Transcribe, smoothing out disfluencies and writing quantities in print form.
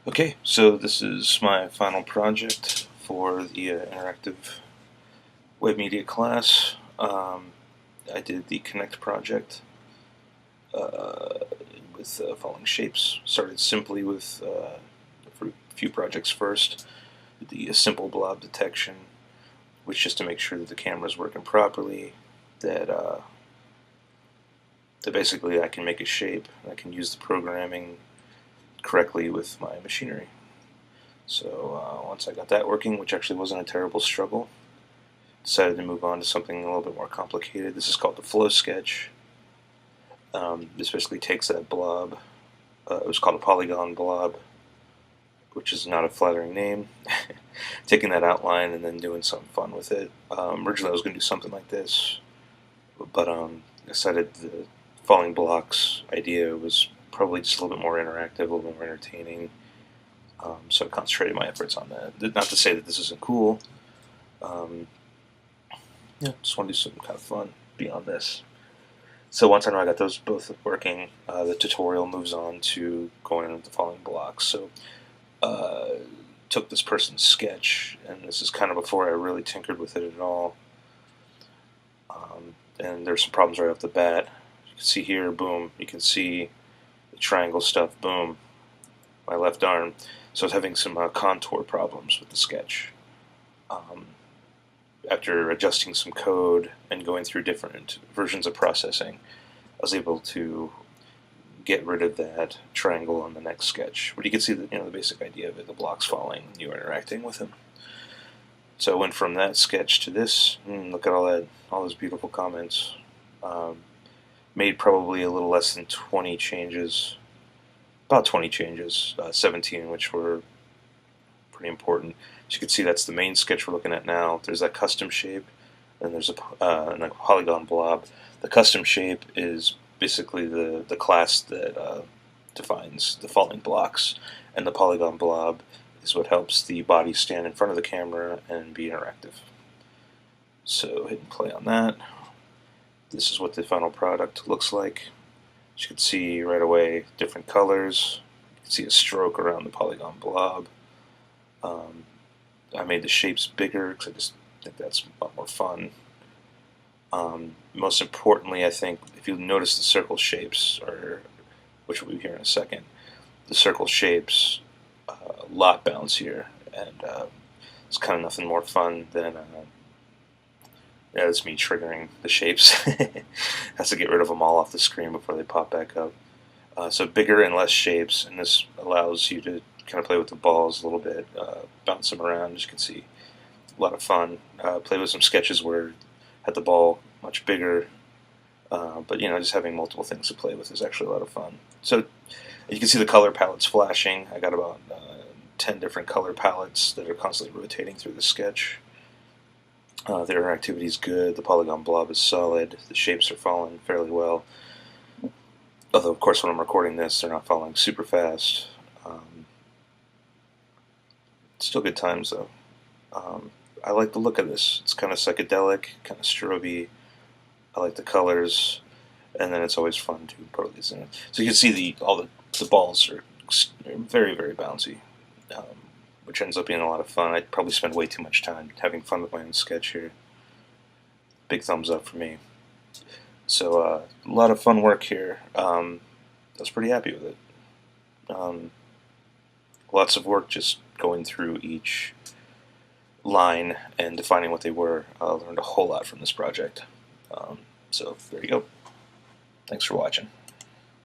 Okay, so this is my final project for the interactive web media class. I did the Connect project with following shapes. Started simply with for a few projects first. The simple blob detection, which just to make sure that the camera is working properly, that basically I can make a shape, I can use the programming correctly with my machinery. So once I got that working, which actually wasn't a terrible struggle, decided to move on to something a little bit more complicated. This is called the flow sketch. This basically takes that blob, it was called a polygon blob, which is not a flattering name, taking that outline and then doing something fun with it. Originally I was going to do something like this, but decided the falling blocks idea was probably just a little bit more interactive, a little bit more entertaining. So I concentrated my efforts on that. Not to say that this isn't cool. Yeah, just want to do something kind of fun beyond this. So once I know I got those both working, the tutorial moves on to going into the falling blocks. So took this person's sketch, and this is kind of before I really tinkered with it at all. And there's some problems right off the bat. You can see here, boom, you can see the triangle stuff, boom, my left arm. So I was having some contour problems with the sketch. After adjusting some code and going through different versions of processing, I was able to get rid of that triangle on the next sketch. But you can see the basic idea of it, the blocks falling, you are interacting with them. So I went from that sketch to this. Look at all those beautiful comments. Made probably a little less than 20 changes, about 20 changes, 17 which were pretty important. As you can see, that's the main sketch we're looking at now. There's that custom shape, and there's a polygon blob. The custom shape is basically the class that defines the falling blocks, and the polygon blob is what helps the body stand in front of the camera and be interactive. So hit and play on that. This is what the final product looks like. As you can see right away, different colors. You can see a stroke around the polygon blob. I made the shapes bigger because I just think that's a lot more fun. Most importantly, I think, if you notice the circle shapes, which we'll be here in a second, the circle shapes a lot bouncier, and it's kind of nothing more fun than it's me triggering the shapes. Has to get rid of them all off the screen before they pop back up. So bigger and less shapes, and this allows you to kind of play with the balls a little bit, bounce them around. As you can see, a lot of fun. Play with some sketches where I had the ball much bigger, but just having multiple things to play with is actually a lot of fun. So you can see the color palettes flashing. I got about 10 different color palettes that are constantly rotating through the sketch. The interactivity is good. The polygon blob is solid. The shapes are falling fairly well. Although, of course, when I'm recording this, they're not falling super fast. Still good times, though. I like the look of this. It's kind of psychedelic, kind of strobe-y. I like the colors, and then it's always fun to put all these in. So you can see all the balls are very, very bouncy, which ends up being a lot of fun. I'd probably spend way too much time having fun with my own sketch here. Big thumbs up for me. So a lot of fun work here. I was pretty happy with it. Lots of work just going through each line and defining what they were. I learned a whole lot from this project. So there you go. Thanks for watching.